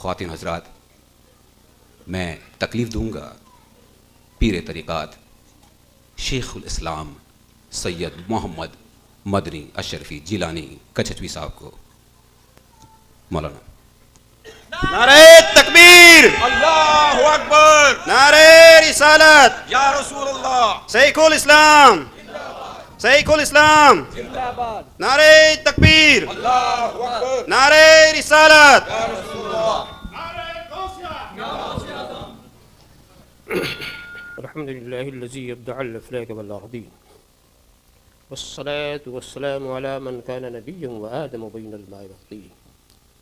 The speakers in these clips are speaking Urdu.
خواتین حضرات، میں تکلیف دوں گا پیر طریقات شیخ الاسلام سید محمد مدنی اشرفی جیلانی کچھچوی صاحب کو. مولانا. نعرہ تکبیر، اللہ اکبر، نعرہ رسالت، یا رسول اللہ، شیخ الاسلام، شیخ الاسلام، نعرہ تکبیر، اللہ اکبر، نعرہ رسالت، یا رسول اللہ. الحمد لله الذي يبدع الأفلاك والأرضين والصلاة والسلام على من كان نبيا وآدم بين الماء والطين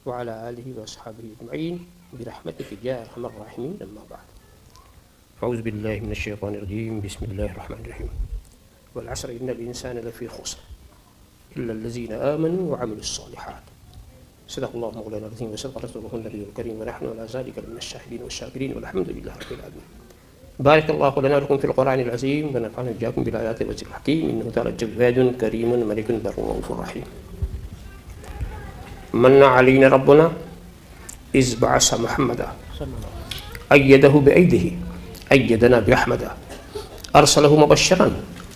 وعلى آله وأصحابه أجمعين برحمتك يا أرحم الراحمين. أما بعد، أعوذ بالله من الشيطان الرجيم. بسم الله الرحمن الرحيم. والعصر إن الإنسان لفي خسر إلا الذين آمنوا وعملوا الصالحات. صدق الله مولانا العظيم وصدق رسوله النبي الكريم ونحن على ذلك من الشاهدين والشاكرين والحمد لله رب العالمين. بارك الله لنا ولكم في القرآن العظيم ونفعنا وإياكم بالآيات والذكر الحكيم إنه تعالى جواد كريم ملك بر رؤوف رحيم. من علينا ربنا إذ بعث محمدا أيده بأيده أيدنا بأحمدا أرسله مبشرا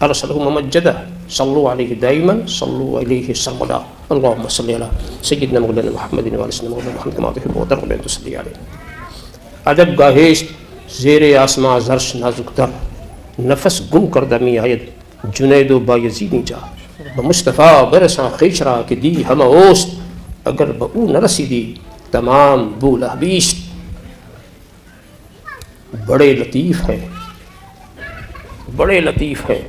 أرسله ممجدا صلوا عليه دائما صلوا عليه سرمدا اللهم صل على سيدنا مولانا محمد وعلى سيدنا مولانا محمد كما تحب وترضى أن تصلي عليه. ادب گاہیش زیر آسماں زرش نازک در نفس گم کردہ می آید جنید و بایزینی جا بمصطفیٰ برساں خیشرا کہ دی ہم اوست اگر بہو نہ رسیدی تمام بولہ بیست. بڑے لطیف ہیں، بڑے لطیف ہیں،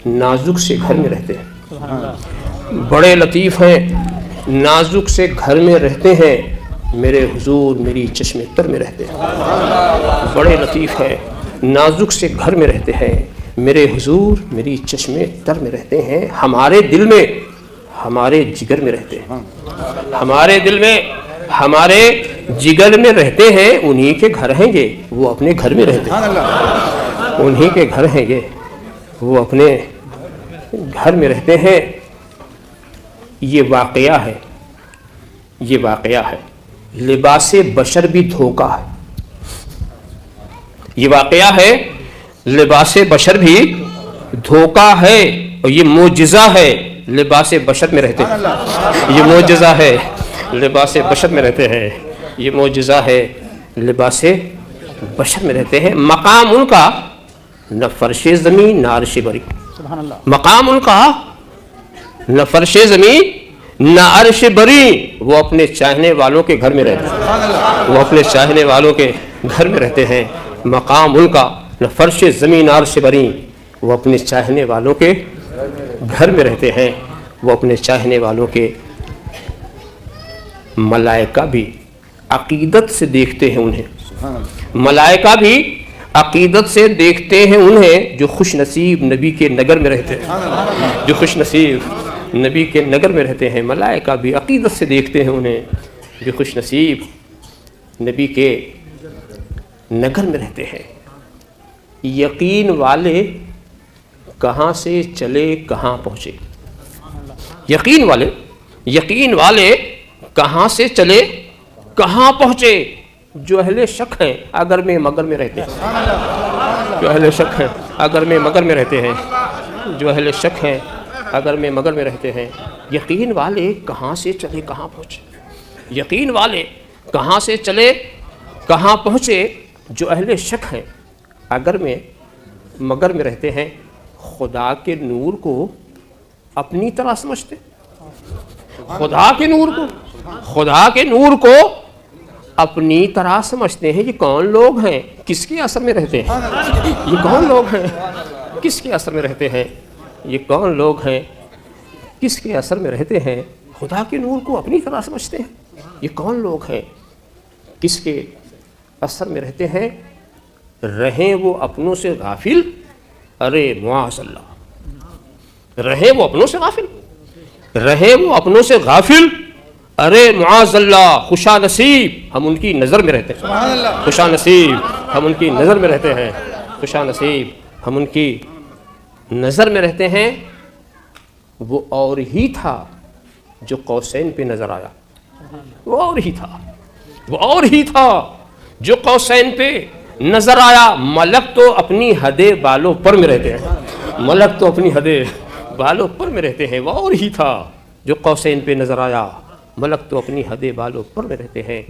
نازک سے گھر میں رہتے ہیں. بڑے لطیف ہیں، نازک سے گھر میں رہتے ہیں، میرے حضور میری چشم تر میں رہتے ہیں. بڑے لطیف ہیں، نازک سے گھر میں رہتے ہیں، میرے حضور میری چشم تر میں رہتے ہیں. ہمارے دل میں ہمارے جگر میں رہتے ہیں، ہمارے دل میں ہمارے جگر میں رہتے ہیں. انہی کے گھر ہیں یہ، وہ اپنے گھر میں رہتے ہیں. انہی کے گھر ہیں یہ، وہ اپنے گھر میں رہتے ہیں. یہ واقعہ ہے، یہ واقعہ ہے. لباس بشر بھی دھوکہ ہے. یہ واقعہ ہے، لباس بشر بھی دھوکہ ہے. اور یہ معجزہ ہے، لباس بشر میں رہتے ہیں. یہ معجزہ ہے، لباس بشر میں رہتے ہیں. یہ معجزہ ہے، لباس بشر میں رہتے ہیں. مقام ان کا نہ فرش زمین نہ عرش بری. مقام ان کا نہ فرش زمین نہ عرش بری. وہ اپنے چاہنے والوں کے گھر میں رہتے ہیں، وہ اپنے چاہنے والوں کے گھر میں رہتے ہیں. مقام ان کا نہ فرش زمین عرش بری. وہ اپنے چاہنے والوں کے گھر میں رہتے ہیں، وہ اپنے چاہنے والوں کے. ملائکہ بھی عقیدت سے دیکھتے ہیں انہیں، ملائکہ بھی عقیدت سے دیکھتے ہیں انہیں. جو خوش نصیب نبی کے نگر میں رہتے ہیں، جو خوش نصیب نبی کے نگر میں رہتے ہیں، ملائکہ بھی عقیدت سے دیکھتے ہیں انہیں. جو خوش نصیب نبی کے نگر میں رہتے ہیں. یقین والے کہاں سے چلے کہاں پہنچے. یقین والے کہاں سے چلے کہاں پہنچے. جو اہل شک ہیں اگر میں مگر میں رہتے ہیں، جو اہل شک ہیں اگر میں مگر میں رہتے ہیں، جو اہل شک ہیں اگر میں مگر میں رہتے ہیں. یقین والے کہاں سے چلے کہاں پہنچے. یقین والے کہاں سے چلے کہاں پہنچے. جو اہل شک ہیں اگر میں مگر میں رہتے ہیں. خدا کے نور کو اپنی طرح سمجھتے، خدا کے نور کو اپنی طرح سمجھتے ہیں. یہ کون لوگ ہیں، کس کے اثر میں رہتے ہیں. یہ کون لوگ ہیں، کس کے اثر میں رہتے ہیں. یہ کون لوگ ہیں، کس کے اثر میں رہتے ہیں. خدا کے نور کو اپنی طرح سمجھتے ہیں. یہ کون لوگ ہیں، کس کے اثر میں رہتے ہیں. رہیں وہ اپنوں سے غافل، ارے معاذ اللہ. رہیں وہ اپنوں سے غافل، رہیں وہ اپنوں سے غافل، ارے معاذ اللہ. خوشا نصیب ہم ان کی نظر میں رہتے ہیں. خوشا نصیب ہم ان کی نظر میں رہتے ہیں. خوشا نصیب ہم ان کی نظر میں رہتے ہیں. وہ اور ہی تھا جو قوسین پہ نظر آیا، وہ اور ہی تھا وہ اور ہی تھا جو قوسین پہ نظر آیا. ملک تو اپنی حد بالوں پر میں رہتے ہیں, ملک تو اپنی حد بالوں پر میں رہتے ہیں. وہ اور ہی تھا جو قوسین پہ نظر آیا, ملک تو اپنی حد بالوں پر میں رہتے ہیں.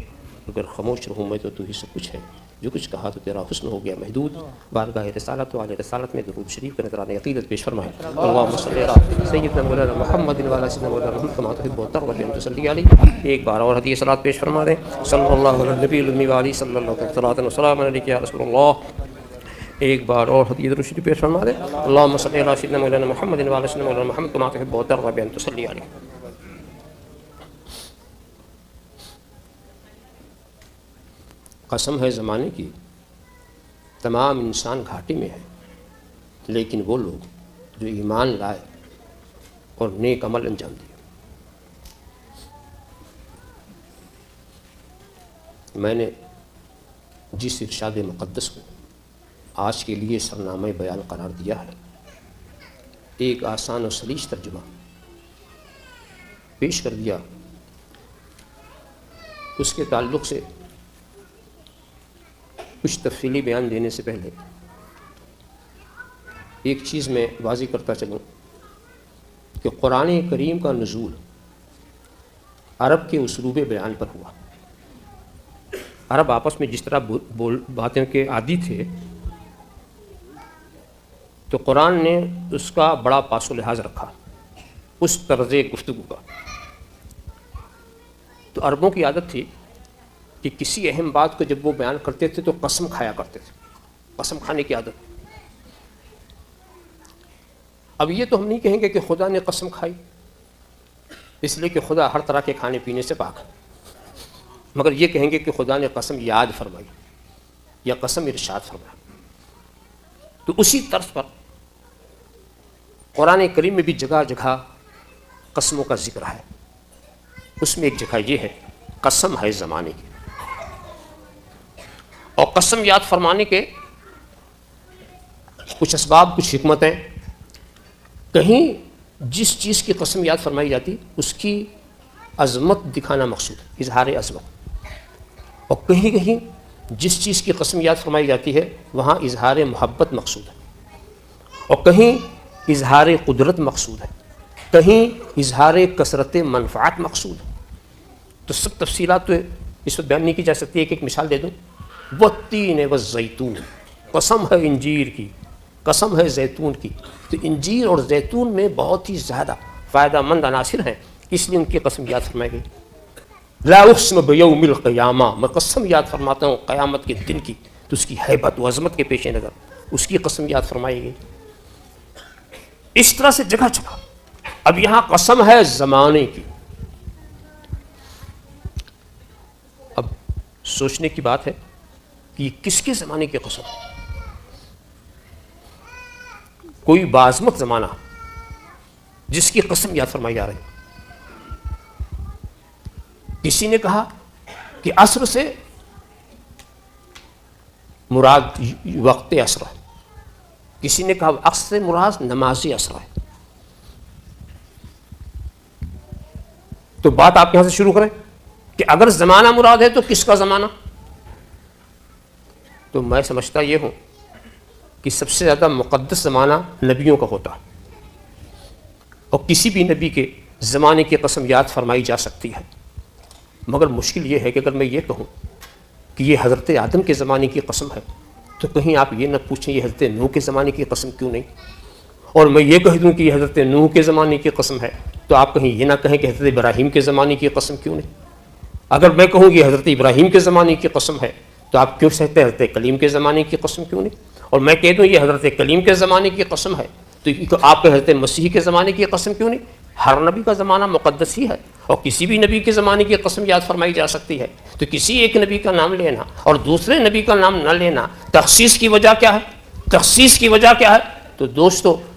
اگر خاموش رہوں میں تو ہی سب کچھ ہے, جو کچھ کہا تو تیرا حسن ہو گیا محدود. بارگاہ رسالت والے رسالت میں درود شریف کا نذرانہ عقیدت پیش فرمائے. اللہم صلی علی سیدنا مولانا محمد وعلی سیدنا مولانا محمد کما تحب وترضى ان تصلی علیہ. ایک بار اور ہدیہ صلوات پیش فرما دیں. صلی اللہ علی النبی المی وعلی صلی اللہ علیہ وسلم علیک یا رسول اللہ. ایک بار اور ہدیہ درود شریف پیش فرما دیں. اللہم صلی علی سیدنا مولانا محمد وعلی سیدنا مولانا محمد کما تحب وترضى ان تصلی علیہ. قسم ہے زمانے کی تمام انسان گھاٹے میں ہے, لیکن وہ لوگ جو ایمان لائے اور نیک عمل انجام دیے. میں نے جس ارشاد مقدس کو آج کے لیے سرنامہ بیان قرار دیا ہے, ایک آسان اور سلیس ترجمہ پیش کر دیا. اس کے تعلق سے کچھ تفصیلی بیان دینے سے پہلے ایک چیز میں واضح کرتا چلوں کہ قرآن کریم کا نزول عرب کے اسلوب بیان پر ہوا. عرب آپس میں جس طرح باتیں کے عادی تھے, تو قرآن نے اس کا بڑا پاس و لحاظ رکھا, اس طرز گفتگو کا. تو عربوں کی عادت تھی کہ کسی اہم بات کو جب وہ بیان کرتے تھے تو قسم کھایا کرتے تھے, قسم کھانے کی عادت. اب یہ تو ہم نہیں کہیں گے کہ خدا نے قسم کھائی, اس لیے کہ خدا ہر طرح کے کھانے پینے سے پاک ہے, مگر یہ کہیں گے کہ خدا نے قسم یاد فرمائی یا قسم ارشاد فرمایا. تو اسی طرز پر قرآن کریم میں بھی جگہ جگہ قسموں کا ذکر ہے. اس میں ایک جگہ یہ ہے, قسم ہے زمانے کی. اور قسم یاد فرمانے کے کچھ اسباب, کچھ حکمتیں. کہیں جس چیز کی قسم یاد فرمائی جاتی اس کی عظمت دکھانا مقصود, اظہار عظمت. اور کہیں کہیں جس چیز کی قسم یاد فرمائی جاتی ہے وہاں اظہار محبت مقصود ہے, اور کہیں اظہار قدرت مقصود ہے, کہیں اظہار کثرت منفعت مقصود ہے. تو سب تفصیلات تو اس وقت بیان نہیں کی جا سکتی. ایک مثال دے دوں. والتین والزیتون, قسم ہے انجیر کی, قسم ہے زیتون کی. تو انجیر اور زیتون میں بہت ہی زیادہ فائدہ مند عناصر ہیں, اس لیے ان کی قسم یاد فرمائی گئی. لا اقسم بیوم القیامہ, میں قسم یاد فرماتا ہوں قیامت کے دن کی. تو اس کی ہیبت و عظمت کے پیش نظر اس کی قسم یاد فرمائی گئی. اس طرح سے جگہ جگہ. اب یہاں قسم ہے زمانے کی. اب سوچنے کی بات ہے کہ یہ کس کے زمانے کی قسم؟ کوئی باعظمت زمانہ جس کی قسم یاد فرمائی جا رہی. کسی نے کہا کہ عصر سے مراد وقت عصر ہے, کسی نے کہا عصر سے مراد نماز عصر ہے. تو بات آپ یہاں سے شروع کریں کہ اگر زمانہ مراد ہے تو کس کا زمانہ؟ تو میں سمجھتا یہ ہوں کہ سب سے زیادہ مقدس زمانہ نبیوں کا ہوتا ہے, اور کسی بھی نبی کے زمانے کی قسم یاد فرمائی جا سکتی ہے. مگر مشکل یہ ہے کہ اگر میں یہ کہوں کہ یہ حضرت آدم کے زمانے کی قسم ہے تو کہیں آپ یہ نہ پوچھیں یہ حضرت نوح کے زمانے کی قسم کیوں نہیں. اور میں یہ کہہ دوں کہ یہ حضرت نوح کے زمانے کی قسم ہے تو آپ کہیں یہ نہ کہیں کہ حضرت ابراہیم کے زمانے کی قسم کیوں نہیں. اگر میں کہوں کہ حضرت ابراہیم کے زمانے کی قسم ہے تو آپ کیوں کہتے ہیں حضرت کلیم کے زمانے کی قسم کیوں نہیں. اور میں کہہ دوں یہ حضرت کلیم کے زمانے کی قسم ہے تو آپ کے حضرت مسیح کے زمانے کی قسم کیوں نہیں. ہر نبی کا زمانہ مقدس ہی ہے, اور کسی بھی نبی کے زمانے کی قسم یاد فرمائی جا سکتی ہے. تو کسی ایک نبی کا نام لینا اور دوسرے نبی کا نام نہ لینا, تخصیص کی وجہ کیا ہے؟ تخصیص کی وجہ کیا ہے؟ تو دوستو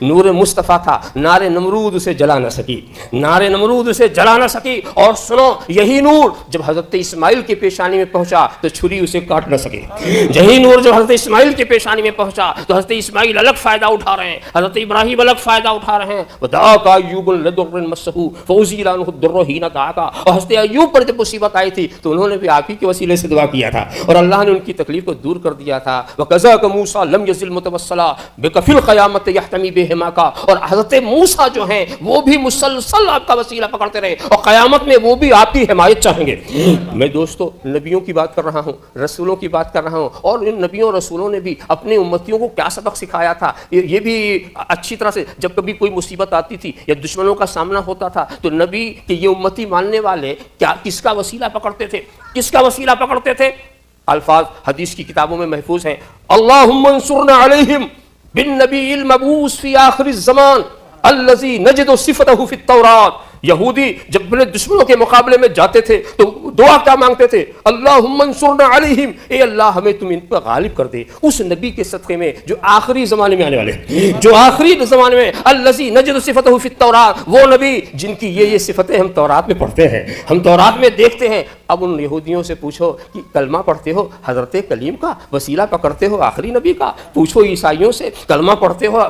نور مصطفیٰ تھا، نار نمرود اسے جلا نہ سکی، نار نمرود اسے جلا نہ سکی۔ اور سنو، یہی نور جب حضرت اسماعیل کی پیشانی میں پہنچا تو چھری اسے کاٹ نہ سکے، یہی نور جب حضرت اسماعیل کی پیشانی میں پہنچا تو حضرت اسماعیل الگ فائدہ اٹھا رہے ہیں، حضرت ابراہیم الگ فائدہ اٹھا رہے ہیں۔ وَدَعَاكَ أَيُّوبُ لِضُرٍّ مَسَّهُ فَأُزِيلَ عَنْهُ الضُّرُّ حِينَ دَعَاكَ۔ اور حضرت ایوب پر جب مصیبت آئی تھی تو انہوں نے بھی آپ ہی کے وسیلے سے دعا کیا تھا اور اللہ نے ان کی تکلیف کو دور کر دیا تھا۔ وَكَذَاكَ مُوسَىٰ لَمْ يَزِلْ مُتَوَسِّلًا بِكَ فِي الْقِيَامَةِ يَحْتَمِي بِهِمَاكَ۔ اور حضرت موسیٰ جو ہیں وہ بھی مسلسل آپ کا وسیلہ پکڑتے رہے اور قیامت میں وہ بھی آپ کی حمایت چاہیں گے۔ میں دوستو نبیوں کی بات کر رہا ہوں، رسولوں کی بات کر رہا ہوں، اور ان نبیوں اور رسولوں نے بھی اپنے امتیوں کو کیا سبق سکھایا تھا یہ بھی اچھی طرح سے۔ جب کبھی کوئی مصیبت آتی تھی یا دشمنوں کا سامنا ہوتا تھا تو نبی کہ یہ امتی ماننے والے کیا کس کا وسیلہ پکڑتے تھے؟ کس کا وسیلہ پکڑتے تھے؟ الفاظ حدیث کی کتابوں میں محفوظ ہیں، اللہم انصرنا علیہم بالنبی المبعوث فی آخر الزمان الذی نجد صفتہ فی التوراۃ۔ یہودی جب اپنے دشمنوں کے مقابلے میں جاتے تھے تو دعا کیا مانگتے تھے؟ اللہم انصرنا علیہم، اے اللہ ہمیں تم ان پر غالب کر دے، اس نبی کے صدقے میں جو آخری زمانے میں آنے والے ہیں، جو آخری زمانے میں الذی نجد صفتہ فی التوراۃ، وہ نبی جن کی یہ صفتیں ہم تورات میں پڑھتے ہیں، ہم تورات میں دیکھتے ہیں۔ اب ان یہودیوں سے پوچھو کہ کلمہ پڑھتے ہو حضرت کلیم کا، وسیلہ پکڑتے ہو آخری نبی کا؟ پوچھو عیسائیوں سے کلمہ پڑھتے ہو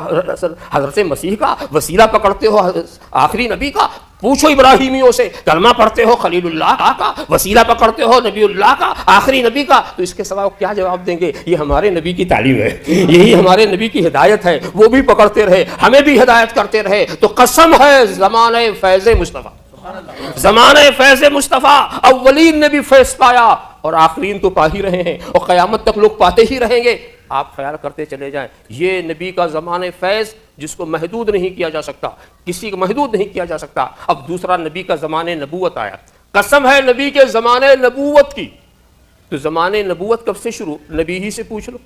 حضرت مسیح کا، وسیلہ پکڑتے ہو آخری نبی کا؟ پوچھو ابراہیمیوں سے کلمہ پڑھتے ہو خلیل اللہ کا، وسیلہ پکڑتے ہو نبی اللہ کا، آخری نبی کا؟ تو اس کے سوا کیا جواب دیں گے؟ یہ ہمارے نبی کی تعلیم ہے، یہی ہمارے نبی کی ہدایت ہے، وہ بھی پکڑتے رہے، ہمیں بھی ہدایت کرتے رہے۔ تو قسم ہے زمانہ فیض مصطفیٰ، زمانہ فیض مصطفیٰ، اولین نے بھی فیض پایا اور آخرین تو پا ہی رہے ہیں اور قیامت تک لوگ پاتے ہی رہیں گے۔ آپ خیال کرتے چلے جائیں، یہ نبی کا زمانہ فیض جس کو محدود نہیں کیا جا سکتا، کسی کو محدود نہیں کیا جا سکتا۔ اب دوسرا نبی کا زمانہ نبوت آیا، قسم ہے نبی کے زمانہ نبوت کی۔ تو زمانہ نبوت کب سے شروع؟ نبی ہی سے پوچھ لو،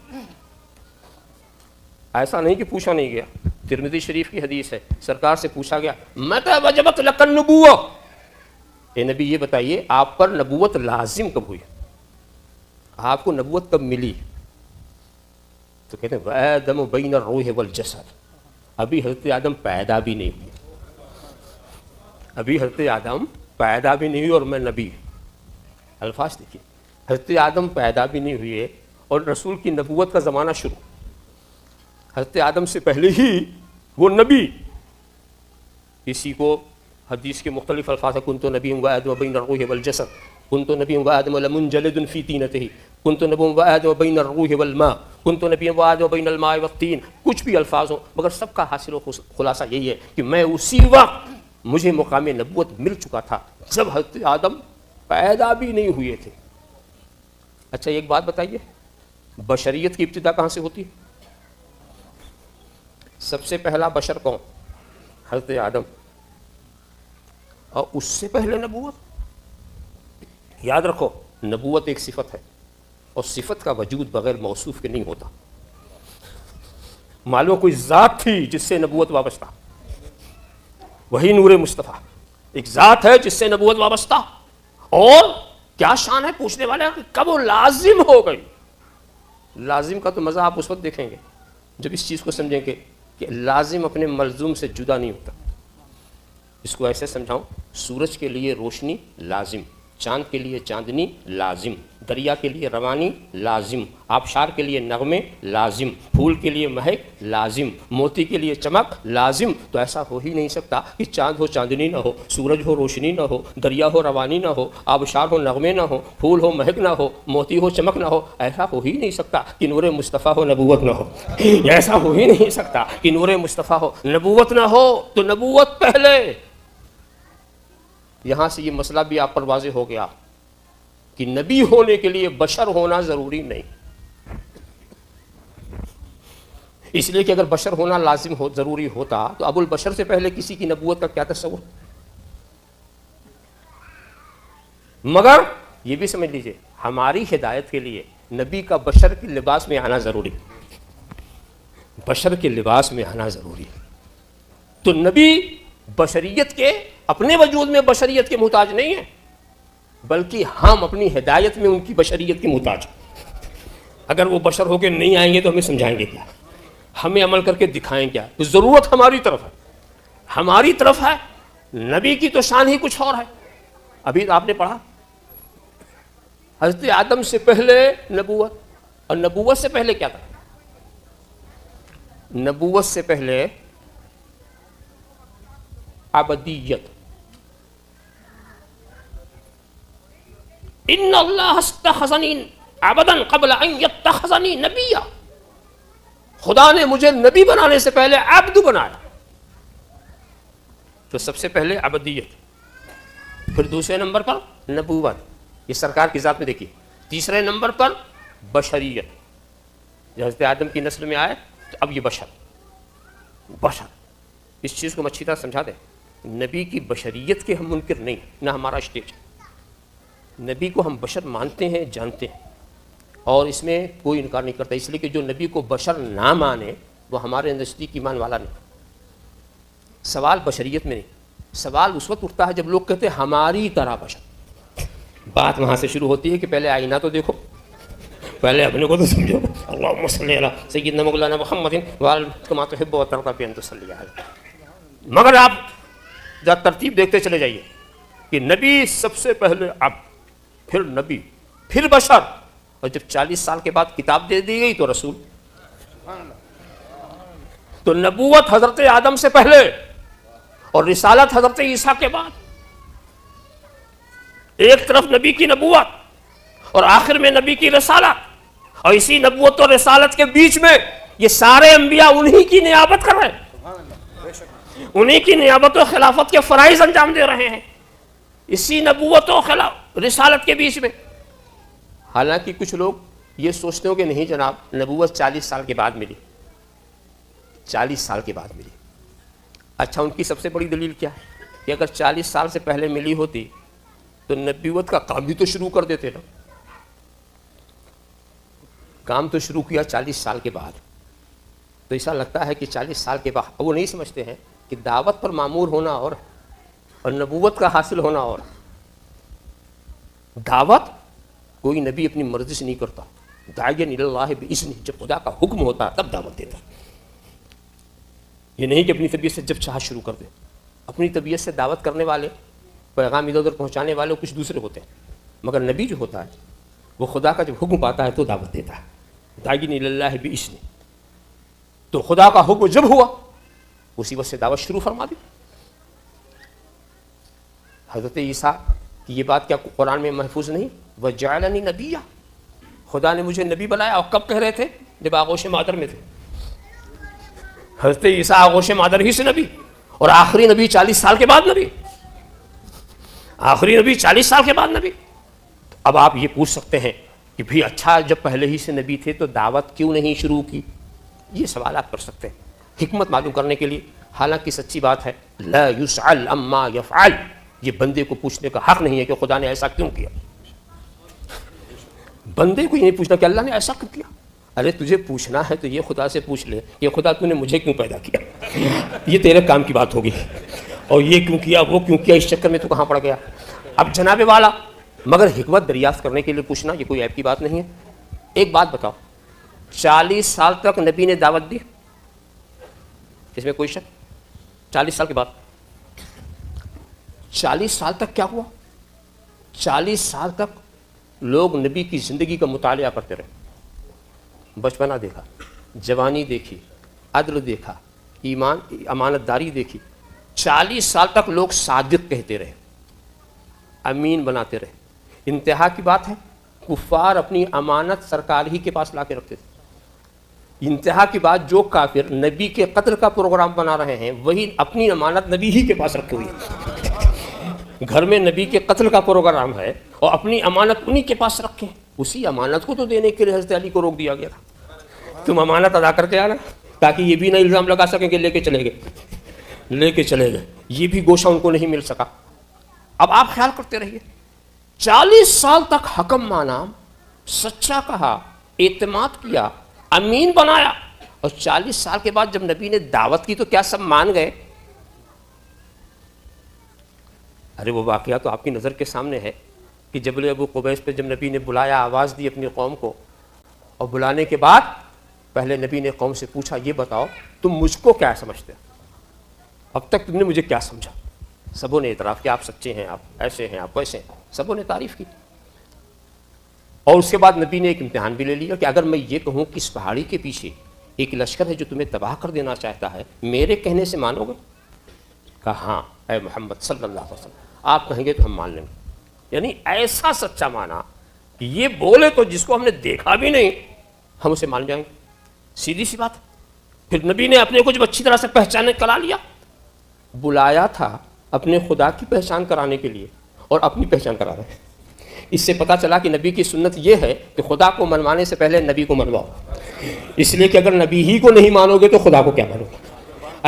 ایسا نہیں کہ پوچھا نہیں گیا۔ ترمذی شریف کی حدیث ہے، سرکار سے پوچھا گیا متى وجبت لك النبوة، اے نبی یہ بتائیے آپ پر نبوت لازم کب ہوئی، آپ کو نبوت کب ملی؟ تو کہتے ہیں وآدم بین الروح والجسد، ابھی حضرت آدم پیدا بھی نہیں ہوئی، ابھی حضرت آدم پیدا بھی نہیں ہوئی اور میں نبی۔ الفاظ دیکھیے، حضرت آدم پیدا بھی نہیں ہوئے اور رسول کی نبوت کا زمانہ شروع، حضرت آدم سے پہلے ہی وہ نبی۔ اسی کو حدیث کے مختلف الفاظ ہیں، کنت نبی وآدم بین الروح والجسد، کنت نبی وآدم لمنجلد فی طینتہ، کنت نبی وآدم بین الروح والماء، کنت نبی وآدم بین الماء والطین۔ کچھ بھی الفاظ ہوں مگر سب کا حاصل و خلاصہ یہی ہے کہ میں اسی وقت مجھے مقام نبوت مل چکا تھا جب حضرت آدم پیدا بھی نہیں ہوئے تھے۔ اچھا ایک بات بتائیے، بشریت کی ابتدا کہاں سے ہوتی ہے؟ سب سے پہلا بشر کون؟ حضرت آدم، اور اس سے پہلے نبوت۔ یاد رکھو نبوت ایک صفت ہے اور صفت کا وجود بغیر موصوف کے نہیں ہوتا۔ معلوم کوئی ذات تھی جس سے نبوت وابستہ، وہی نور مصطفیٰ، ایک ذات ہے جس سے نبوت وابستہ۔ اور کیا شان ہے پوچھنے والے کہ کب وہ لازم ہو گئی؟ لازم کا تو مزہ آپ اس وقت دیکھیں گے جب اس چیز کو سمجھیں گے کہ لازم اپنے ملزوم سے جدا نہیں ہوتا۔ اس کو ایسے سمجھاؤں، سورج کے لیے روشنی لازم، چاند کے لیے چاندنی لازم، دریا کے لیے روانی لازم، آبشار کے لیے نغمے لازم، پھول کے لیے مہک لازم، موتی کے لیے چمک لازم۔ تو ایسا ہو ہی نہیں سکتا کہ چاند ہو چاندنی نہ ہو، سورج ہو روشنی نہ ہو، دریا ہو روانی نہ ہو، آبشار ہو نغمے نہ ہو، پھول ہو مہک نہ ہو، موتی ہو چمک نہ ہو۔ ایسا ہو ہی نہیں سکتا کہ نور مصطفیٰ ہو نبوت نہ ہو، ایسا ہو ہی نہیں سکتا کہ نور مصطفیٰ ہو نبوت نہ ہو۔ تو نبوت پہلے۔ یہاں سے یہ مسئلہ بھی آپ پر واضح ہو گیا کہ نبی ہونے کے لیے بشر ہونا ضروری نہیں، اس لیے کہ اگر بشر ہونا لازم ہو ضروری ہوتا تو ابو البشر سے پہلے کسی کی نبوت کا کیا تصور؟ مگر یہ بھی سمجھ لیجئے ہماری ہدایت کے لیے نبی کا بشر کے لباس میں آنا ضروری، بشر کے لباس میں آنا ضروری۔ تو نبی بشریت کے اپنے وجود میں بشریت کے محتاج نہیں ہیں، بلکہ ہم اپنی ہدایت میں ان کی بشریت کے محتاج۔ اگر وہ بشر ہو کے نہیں آئیں گے تو ہمیں سمجھائیں گے کیا؟ ہمیں عمل کر کے دکھائیں کیا؟ تو ضرورت ہماری طرف ہے، ہماری طرف ہے. نبی کی تو شان ہی کچھ اور ہے. ابھی آپ نے پڑھا حضرت آدم سے پہلے نبوت، اور نبوت سے پہلے کیا تھا؟ نبوت سے پہلے ابدیت. ان اللہ استخذنی عبدا قبل ان یتخذنی نبیا. خدا نے مجھے نبی بنانے سے پہلے عبد بنایا. تو سب سے پہلے ابدیت، پھر دوسرے نمبر پر نبوت، یہ سرکار کی ذات میں دیکھیے. تیسرے نمبر پر بشریت، جو حضرت آدم کی نسل میں آئے تو اب یہ بشر. اس چیز کو ہم اچھی طرح سمجھا دیں. نبی کی بشریت کے ہم منکر نہیں، نہ ہمارا اسٹیج. نبی کو ہم بشر مانتے ہیں، جانتے ہیں، اور اس میں کوئی انکار نہیں کرتا. اس لیے کہ جو نبی کو بشر نہ مانے وہ ہمارے نزدیک ایمان والا نہیں. سوال بشریت میں نہیں، سوال اس وقت اٹھتا ہے جب لوگ کہتے ہیں ہماری طرح بشر. بات وہاں سے شروع ہوتی ہے کہ پہلے آئینہ تو دیکھو، پہلے اپنے کو تو سمجھو. اللہم صلی علی سیدنا مولانا محمد کما تحب و ترضی بان تصلی علیہ. مگر آپ جب ترتیب دیکھتے چلے جائیے کہ نبی سب سے پہلے عبد، پھر نبی، پھر بشر، اور جب 40 سال کے بعد کتاب دے دی گئی تو رسول. تو نبوت حضرت آدم سے پہلے اور رسالت حضرت عیسیٰ کے بعد. ایک طرف نبی کی نبوت اور آخر میں نبی کی رسالت، اور اسی نبوت اور رسالت کے بیچ میں یہ سارے انبیاء انہی کی نیابت کر رہے ہیں، انہی کی نیابت و خلافت کے فرائض انجام دے رہے ہیں اسی نبوت و رسالت کے بیچ میں. حالانکہ کچھ لوگ یہ سوچتے ہو کہ نہیں جناب نبوت 40 سال کے بعد ملی، 40 سال کے بعد ملی. اچھا ان کی سب سے بڑی دلیل کیا ہے کہ اگر 40 سال سے پہلے ملی ہوتی تو نبوت کا کام بھی تو شروع کر دیتے نا. کام تو شروع کیا 40 سال کے بعد. تو ایسا لگتا ہے کہ 40 سال کے بعد وہ نہیں سمجھتے ہیں کہ دعوت پر مامور ہونا اور نبوت کا حاصل ہونا اور. دعوت کوئی نبی اپنی مرضی سے نہیں کرتا. داعین الی اللہ باذنہ، جب خدا کا حکم ہوتا ہے تب دعوت دیتا. یہ نہیں کہ اپنی طبیعت سے جب چاہ شروع کر دے. اپنی طبیعت سے دعوت کرنے والے، پیغام ادھر ادھر پہنچانے والے کچھ دوسرے ہوتے ہیں، مگر نبی جو ہوتا ہے وہ خدا کا جب حکم پاتا ہے تو دعوت دیتا ہے. داعین الی اللہ باذنہ. تو خدا کا حکم جب ہوا اسی وقت سے دعوت شروع فرما دی. حضرت عیسیٰ کی یہ بات کیا قرآن میں محفوظ نہیں؟ وَجَعَلَنِي نَبِيًّا، خدا نے مجھے نبی بنایا. اور کب کہہ رہے تھے؟ جب آغوش مادر میں تھے. حضرت عیسیٰ آغوش مادر ہی سے نبی، اور آخری نبی 40 سال کے بعد نبی. آخری نبی 40 سال کے بعد نبی. اب آپ یہ پوچھ سکتے ہیں کہ بھی اچھا جب پہلے ہی سے نبی تھے تو دعوت کیوں نہیں شروع کی؟ یہ سوال آپ کر سکتے ہیں حکمت معلوم کرنے کے لیے. حالانکہ سچی بات ہے لا یسأل عما یفعل، یہ بندے کو پوچھنے کا حق نہیں ہے کہ خدا نے ایسا کیوں کیا. بندے کو یہ نہیں پوچھنا کہ اللہ نے ایسا کیوں کیا. ارے تجھے پوچھنا ہے تو یہ خدا سے پوچھ لے کہ خدا تو نے مجھے کیوں پیدا کیا. یہ تیرے کام کی بات ہوگی. اور یہ کیوں کیا، وہ کیوں کیا، اس چکر میں تو کہاں پڑ گیا. اب جناب والا، مگر حکمت دریافت کرنے کے لیے پوچھنا یہ کوئی عیب کی بات نہیں ہے. ایک بات بتاؤ، 40 سال تک نبی نے دعوت دی، اس میں کوئی شک؟ 40 سال کے بعد 40 سال تک کیا ہوا؟ 40 سال تک لوگ نبی کی زندگی کا مطالعہ کرتے رہے. بچپنا دیکھا، جوانی دیکھی، عدل دیکھا، ایمان امانت داری دیکھی. 40 سال تک لوگ صادق کہتے رہے، امین بناتے رہے. انتہا کی بات ہے کفار اپنی امانت سرکار ہی کے پاس لا کے رکھتے تھے. انتہا کی بات جو کافر نبی کے قتل کا پروگرام بنا رہے ہیں وہی اپنی امانت نبی ہی کے پاس رکھی ہوئی ہے. گھر میں نبی کے قتل کا پروگرام ہے اور اپنی امانت انہی کے پاس رکھیں. اسی امانت کو تو دینے کے لیے حضرت علی کو روک دیا گیا تھا. تم امانت ادا کر کے آنا تاکہ یہ بھی نہ الزام لگا سکیں کہ لے کے چلے گئے. یہ بھی گوشہ ان کو نہیں مل سکا. اب آپ خیال کرتے رہیے 40 سال تک حکم مانا، سچا کہا، اعتماد کیا، امین بنایا، اور 40 سال کے بعد جب نبی نے دعوت کی تو کیا سب مان گئے؟ ارے وہ واقعہ تو آپ کی نظر کے سامنے ہے کہ جبل ابو قبیس پہ جب نبی نے بلایا، آواز دی اپنی قوم کو، اور بلانے کے بعد پہلے نبی نے قوم سے پوچھا یہ بتاؤ تم مجھ کو کیا سمجھتے ہو، اب تک تم نے مجھے کیا سمجھا؟ سبوں نے اعتراف کیا آپ سچے ہیں، آپ ایسے ہیں، آپ ویسے ہیں، سبوں نے تعریف کی. اور اس کے بعد نبی نے ایک امتحان بھی لے لیا کہ اگر میں یہ کہوں کہ اس پہاڑی کے پیچھے ایک لشکر ہے جو تمہیں تباہ کر دینا چاہتا ہے، میرے کہنے سے مانو گے؟ کہا ہاں اے محمد صلی اللہ علیہ وسلم، آپ کہیں گے تو ہم مان لیں گے. یعنی ایسا سچا مانا کہ یہ بولے تو جس کو ہم نے دیکھا بھی نہیں ہم اسے مان جائیں گے. سیدھی سی بات. پھر نبی نے اپنے کو جب اچھی طرح سے پہچانے کرا لیا، بلایا تھا اپنے خدا کی پہچان کرانے کے لیے اور اپنی پہچان کرا رہے ہیں. اس سے پتہ چلا کہ نبی کی سنت یہ ہے کہ خدا کو منوانے سے پہلے نبی کو منواؤ، اس لیے کہ اگر نبی ہی کو نہیں مانو گے تو خدا کو کیا مانو گے؟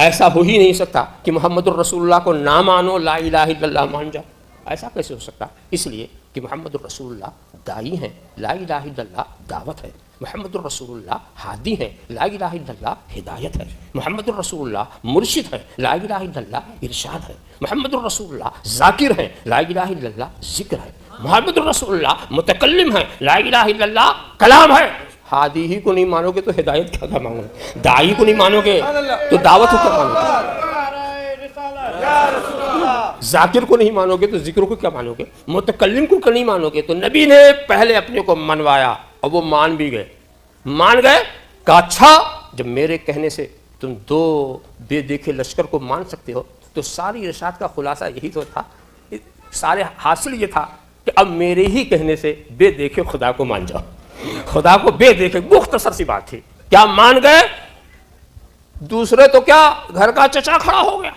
ایسا ہو ہی نہیں سکتا کہ محمد الرسول اللہ کو نہ مانو لا الہ الا اللہ مان جاؤ، ایسا کیسے ہو سکتا؟ اس لیے کہ محمد الرسول اللہ داعی ہیں، لا الہ الا اللہ دعوت ہے. محمد الرسول اللہ ہادی ہیں، لا الہ الا اللہ ہدایت ہے. محمد الرسول اللہ مرشد ہے، لا الہ الا اللہ ارشاد ہے. محمد الرسول اللہ ذاکر ہیں، لا الہ الا اللہ ذکر ہے. محمد الرسول اللہ متکلم ہے، لا الہ الا اللہ کلام ہے. ہادی ہی کو نہیں مانو گے تو ہدایت کیا مانو گے؟ داعی کو نہیں مانو گے تو دعوت کو کیا مانو گے؟ ذاکر کو نہیں مانو گے تو ذکر کو کیا مانو گے؟ متکلم کو نہیں مانو گے. تو نبی نے پہلے اپنے کو منوایا اور وہ مان بھی گئے. مان گئے کہ اچھا جب میرے کہنے سے تم دو بے دیکھے لشکر کو مان سکتے ہو تو ساری ارشاد کا خلاصہ یہی تو تھا، سارے حاصل یہ تھا کہ اب میرے ہی کہنے سے بے دیکھے خدا کو مان جاؤ. خدا کو بے دیکھے مختصر سی بات تھی. کیا مان گئے؟ دوسرے تو کیا گھر کا چچا کھڑا ہو گیا،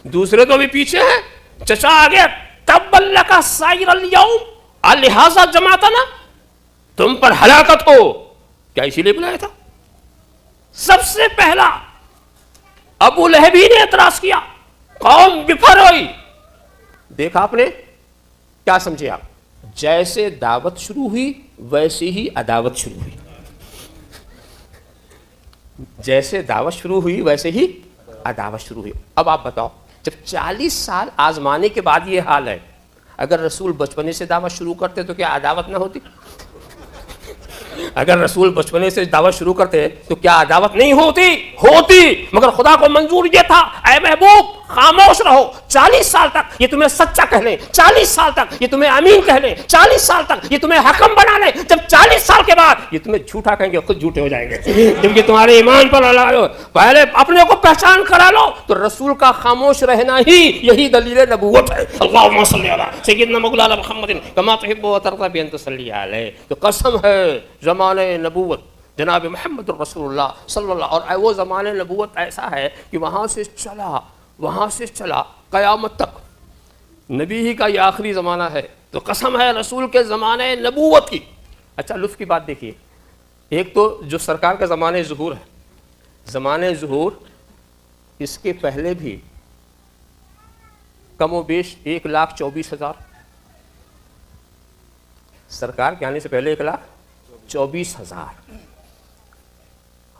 دوسرے تو بھی پیچھے ہیں. چچا آگے تبا لک سائر الیوم لہذا جماعتنا، تم پر ہلاکت ہو. کیا اسی لیے بلایا تھا؟ سب سے پہلا ابو لہب ہی نے اعتراض کیا، قوم بفر ہوئی. دیکھا آپ نے کیا سمجھے آپ؟ جیسے دعوت شروع ہوئی ویسے ہی عداوت شروع ہوئی. جیسے دعوت شروع ہوئی ویسے ہی عداوت شروع ہوئی. اب آپ بتاؤ جب 40 سال آزمانے کے بعد یہ حال ہے، اگر رسول بچپنے سے دعوت شروع کرتے تو کیا عداوت نہ ہوتی؟ اگر رسول بچپنے سے دعوت شروع کرتے تو کیا عداوت نہیں ہوتی؟ مگر خدا کو منظور یہ تھا اے محبوب خاموش رہو، 40 سال تک یہ تمہیں سچا کہہ لیں، 40 سال تک یہ تمہیں امین کہہ لیں، 40 سال تک یہ تمہیں حکم بنا لیں. جب 40 سال کے بعد یہ تمہیں جھوٹا کہیں گے خود جھوٹے ہو جائیں گے، جبکہ تمہارے ایمان پر اللہ. پہلے اپنے کو پہچان کرا لو. تو رسول کا خاموش رہنا ہی یہی دلیل نبوت ہے. اللہم صلی علی سیدنا مولانا محمد کما تحب و ترضى بان تصلی علیہ. تو قسم ہے زمانے نبوت جناب محمد الرسول اللہ صلی اللہ، اور وہ زمانے نبوت ایسا ہے کہ وہاں سے چلا قیامت تک. نبی ہی کا یہ آخری زمانہ ہے. تو قسم ہے رسول کے زمانے نبوت کی. اچھا لطف کی بات دیکھیے، ایک تو جو سرکار کا زمانے ظہور ہے، زمانے ظہور اس کے پہلے بھی کم و بیش 1,24,000، سرکار کے آنے سے پہلے 1,24,000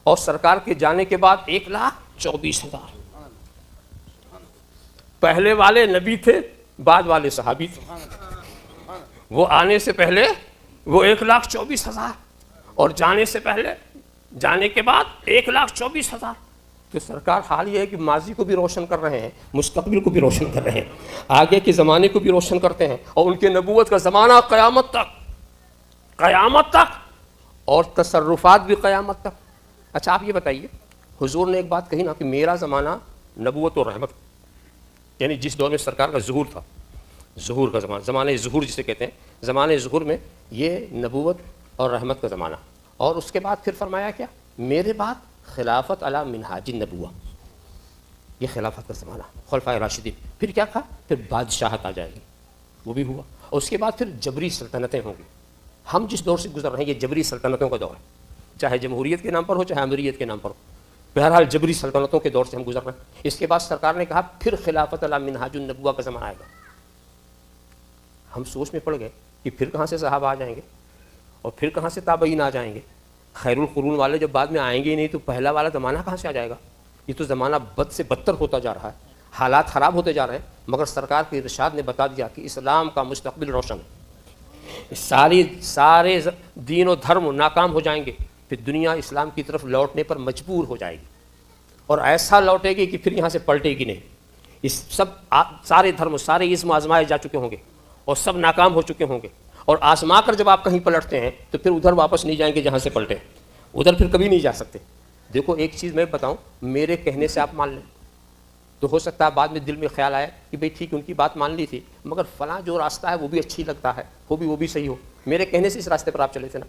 اور سرکار کے جانے کے بعد 1,24,000. پہلے والے نبی تھے، بعد والے صحابی تھے. وہ آنے سے پہلے وہ 1,24,000 اور جانے سے پہلے، جانے کے بعد 1,24,000. تو سرکار حال یہ ہے کہ ماضی کو بھی روشن کر رہے ہیں، مستقبل کو بھی روشن کر رہے ہیں، آگے کے زمانے کو بھی روشن کرتے ہیں. اور ان کے نبوت کا زمانہ قیامت تک اور تصرفات بھی قیامت تک. اچھا آپ یہ بتائیے، حضور نے ایک بات کہی نا کہ میرا زمانہ نبوت و رحمت، یعنی جس دور میں سرکار کا ظہور تھا، ظہور کا زمانہ، زمانے ظہور جسے کہتے ہیں، زمانے ظہور میں یہ نبوت اور رحمت کا زمانہ. اور اس کے بعد پھر فرمایا کیا؟ میرے بعد خلافت علی منہاج النبوہ، یہ خلافت کا زمانہ، خلفائے راشدین. پھر کیا کہا؟ پھر بادشاہت آ جائے گی، وہ بھی ہوا. اور اس کے بعد پھر جبری سلطنتیں ہوں گی. ہم جس دور سے گزر رہے ہیں یہ جبری سلطنتوں کا دور ہے، چاہے جمہوریت کے نام پر ہو چاہے امریت کے نام پر ہو. بہرحال جبری سلطنتوں کے دور سے ہم گزر رہے ہیں. اس کے بعد سرکار نے کہا پھر خلافت علی منہاج النبوہ کا زمانہ آئے گا. ہم سوچ میں پڑ گئے کہ پھر کہاں سے صحابہ آ جائیں گے اور پھر کہاں سے تابعین آ جائیں گے؟ خیر القرون والے جب بعد میں آئیں گے ہی نہیں تو پہلا والا زمانہ کہاں سے آ جائے گا؟ یہ تو زمانہ بد سے بدتر ہوتا جا رہا ہے، حالات خراب ہوتے جا رہے ہیں. مگر سرکار کے ارشاد نے بتا دیا کہ اسلام کا مستقبل روشن ہے. سارے دین و دھرم ناکام ہو جائیں گے، پھر دنیا اسلام کی طرف لوٹنے پر مجبور ہو جائے گی، اور ایسا لوٹے گی کہ پھر یہاں سے پلٹے گی نہیں۔ اس سارے دھرم، سارے اسم آزمائے جا چکے ہوں گے اور سب ناکام ہو چکے ہوں گے، اور آزما کر جب آپ کہیں پلٹتے ہیں تو پھر ادھر واپس نہیں جائیں گے جہاں سے پلٹے، ادھر پھر کبھی نہیں جا سکتے۔ دیکھو ایک چیز میں بتاؤں، میرے کہنے سے آپ مان لیں تو ہو سکتا ہے بعد میں دل میں خیال آئے کہ بھئی ٹھیک ان کی بات مان لی تھی، مگر فلاں جو راستہ ہے وہ بھی اچھی لگتا ہے، وہ بھی صحیح ہو، میرے کہنے سے اس راستے پر آپ چلے تھے نا،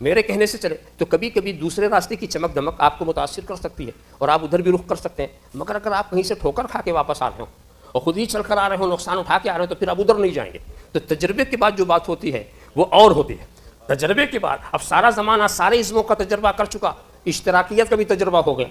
میرے کہنے سے چلے تو کبھی کبھی دوسرے راستے کی چمک دمک آپ کو متاثر کر سکتی ہے اور آپ ادھر بھی رخ کر سکتے ہیں، مگر اگر آپ کہیں سے ٹھوکر کھا کے واپس آ رہے ہوں اور خود ہی چل کر آ رہے ہوں، نقصان اٹھا کے آ رہے ہوں، تو پھر آپ ادھر نہیں جائیں گے۔ تو تجربے کے بعد جو بات ہوتی ہے وہ اور ہوتی ہے۔ تجربے کے بعد اب سارا زمانہ سارے عزموں کا تجربہ کر چکا، اشتراکیت کا بھی تجربہ ہو گیا،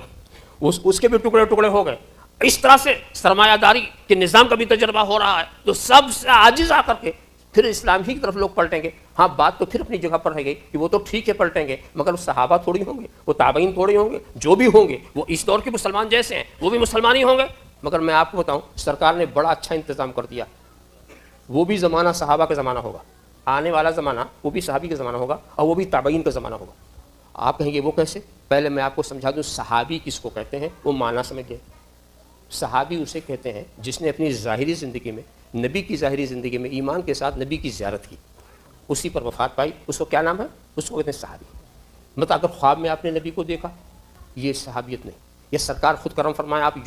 اس کے بھی ٹکڑے ٹکڑے ہو گئے، اس طرح سے سرمایہ داری کے نظام کا بھی تجربہ ہو رہا ہے، تو سب سے عاجز آ کر کے پھر اسلام ہی کی طرف لوگ پلٹیں گے۔ ہاں بات تو پھر اپنی جگہ پر رہ گئی کہ وہ تو ٹھیک ہے پلٹیں گے، مگر وہ صحابہ تھوڑی ہوں گے، وہ تابعین تھوڑی ہوں گے، جو بھی ہوں گے وہ اس دور کے مسلمان جیسے ہیں، وہ بھی مسلمان ہی ہوں گے۔ مگر میں آپ کو بتاؤں سرکار نے بڑا اچھا انتظام کر دیا، وہ بھی زمانہ صحابہ کا زمانہ ہوگا، آنے والا زمانہ وہ بھی صحابی کا زمانہ ہوگا، اور وہ بھی تابعین کا زمانہ ہوگا۔ آپ کہیں گے وہ کیسے؟ پہلے میں آپ کو سمجھا دوں صحابی کس کو کہتے ہیں، وہ معنی سمجھ گئے۔ صحابی اسے کہتے ہیں جس نے اپنی ظاہری زندگی میں، نبی کی ظاہری زندگی میں ایمان کے ساتھ نبی کی زیارت کی، اسی پر وفات پائی، اس کو کیا نام ہے؟ اس کو کہتے ہیں صحابی۔ مطلب اگر خواب میں آپ نے نبی کو دیکھا، یہ صحابیت نہیں، یہ سرکار خود کرم فرمائے آپ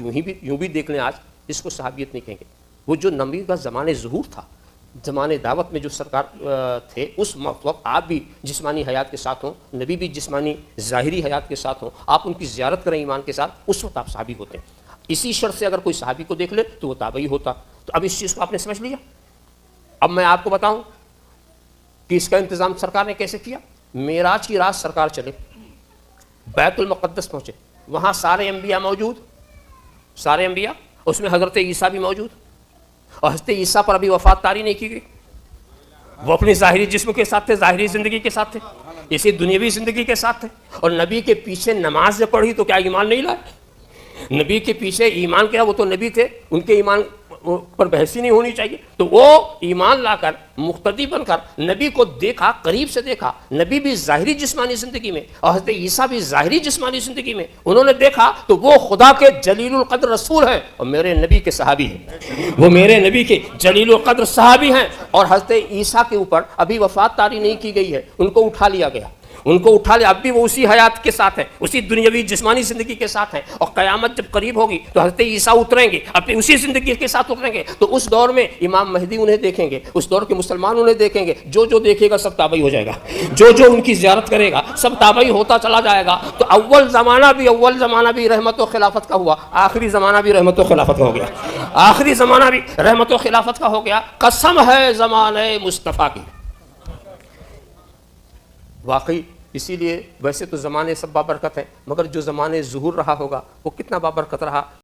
یوں بھی دیکھ لیں آج، اس کو صحابیت نہیں کہیں گے۔ وہ جو نبی کا زمانے ظہور تھا، زمانے دعوت میں جو سرکار تھے، اس وقت آپ بھی جسمانی حیات کے ساتھ ہوں، نبی بھی جسمانی ظاہری حیات کے ساتھ ہوں، آپ ان کی زیارت کریں ایمان کے ساتھ، اس وقت آپ صحابی ہوتے ہیں۔ اسی شرط سے اگر کوئی صحابی کو دیکھ لے تو وہ تابعی ہوتا۔ تو اب اس چیز کو آپ نے سمجھ لیا۔ اب میں آپ کو بتاؤں کہ اس کا انتظام سرکار نے کیسے کیا۔ معراج کی رات سرکار چلے، بیت المقدس پہنچے، وہاں سارے انبیاء موجود، سارے انبیاء، اس میں حضرت عیسیٰ بھی موجود، اور حضرت عیسیٰ پر ابھی وفات طاری نہیں کی گئی، وہ اپنی ظاہری جسم کے ساتھ تھے، ظاہری زندگی کے ساتھ تھے، اسی دنیاوی زندگی کے ساتھ تھے۔ اور نبی کے پیچھے نماز جب پڑھی تو کیا ایمان نہیں لائے؟ نبی کے پیچھے ایمان کیا، وہ تو نبی تھے، ان کے ایمان پر بحث ہی نہیں ہونی چاہیے، تو وہ ایمان لا کر مقتدی بن کر نبی کو دیکھا، قریب سے دیکھا، نبی بھی ظاہری جسمانی زندگی میں اور حضرت عیسیٰ بھی ظاہری جسمانی زندگی میں انہوں نے دیکھا، تو وہ خدا کے جلیل القدر رسول ہیں اور میرے نبی کے صحابی ہیں، وہ میرے نبی کے جلیل القدر صحابی ہیں۔ اور حضرت عیسیٰ کے اوپر ابھی وفات طاری نہیں کی گئی ہے، ان کو اٹھا لیا گیا، ان کو اٹھا لیا، اب بھی وہ اسی حیات کے ساتھ ہیں، اسی دنیاوی جسمانی زندگی کے ساتھ ہیں، اور قیامت جب قریب ہوگی تو حضرت عیسیٰ اتریں گے، اپنی اسی زندگی کے ساتھ اتریں گے، تو اس دور میں امام مہدی انہیں دیکھیں گے، اس دور کے مسلمان انہیں دیکھیں گے، جو دیکھے گا سب تابعی ہو جائے گا، جو ان کی زیارت کرے گا سب تابعی ہوتا چلا جائے گا۔ تو اول زمانہ بھی رحمت و خلافت کا ہوا، آخری زمانہ بھی رحمت و خلافت کا ہو گیا، آخری زمانہ بھی رحمت و خلافت کا ہو گیا۔ قسم ہے زمانے مصطفیٰ کی، واقعی اسی لیے ویسے تو زمانے سب بابرکت ہیں، مگر جو زمانے ظہور رہا ہوگا وہ کتنا بابرکت رہا۔